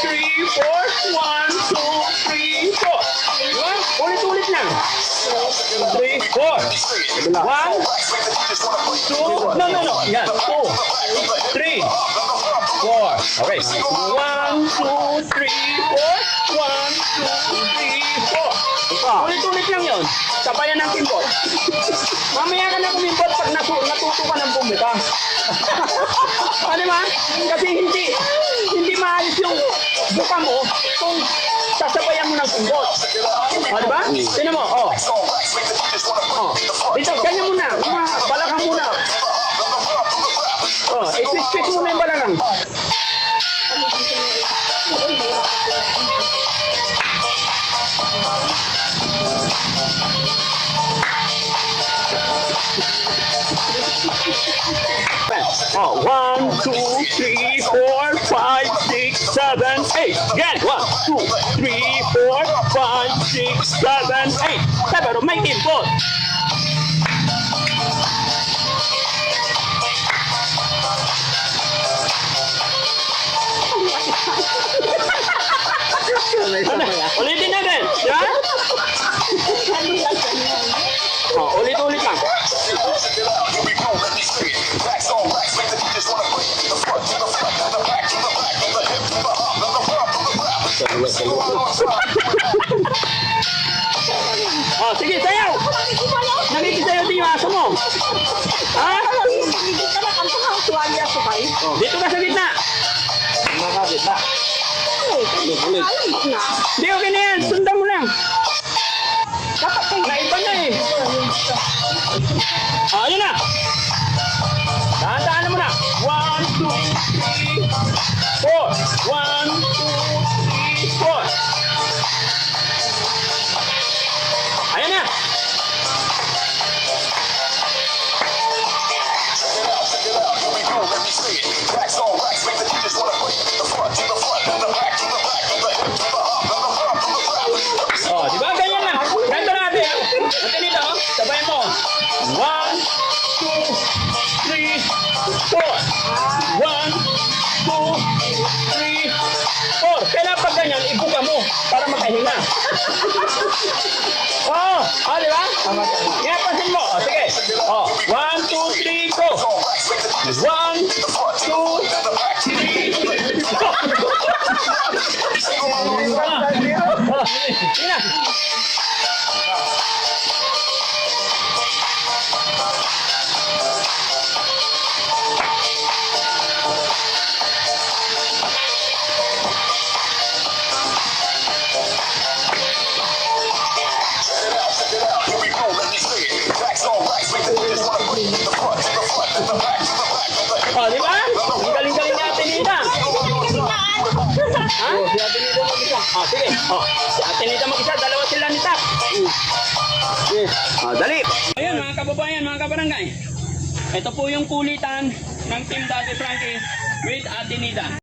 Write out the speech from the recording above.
three, four. One, two, three, four. Diba? Ulit-ulit lang. Three, four. One, two, no. Yan, two, three, four. Okay. One, two, three, four. One, two, three, four. Ulit-ulit lang yun. Sabayan ng kimbot. Mamaya ka na kumimbot pag natuto ka ng bumita. Ano ba? Kasi hindi maayos yung buka mo kung sasabayan mo ng kimbot. Ano ba? Tignan mo, oh. Dito, ganyan muna. Balakang muna. Oh, i-twist muna yung balakang. Oh, 1, 2, 3, 4, 5, 6, 7, 8. Again, 1, 2, 3, 4, 5, 6, 7, 8. Pero may kimbot. Ulitin natin. Diba? Oh, ulit-ulit lang. Oh, sige, sayaw! Nakikisayaw din yung aso mo. Ha? Dito ka sa gitna. Hindi, okay na yan. Sundan mo lang. Naiba na eh. Oh, yun na. Dahan-dahan mo na. 1, 2, 3, 4. 1, 2, 3, 4. Ayan na. Oh, di ba? Ganyan lang. Ganito natin. Natin dito. Sabay mo. 1, 2, 3, 4. 1, 2, 3, 4. Kailangan pag ganyan, ibuka mo para makahinga. Oh, di ba? Kaya pansin mo. Oh, sige. Oh, 1, 2, 3, go. 1, 2, 3, go. Sige na. Oh, di ba? Ang galing-galing natin nila. Ha? Si Ate Nita mag-isa. Oh, sige. Oh, si Ate Nita mag-isa. Dalawa sila ni Tak. Yes. Oh, dali. Ayun, mga kababayan, mga kabarangay. Ito po yung kulitan ng Team Daddy Frankie with Ate Nita.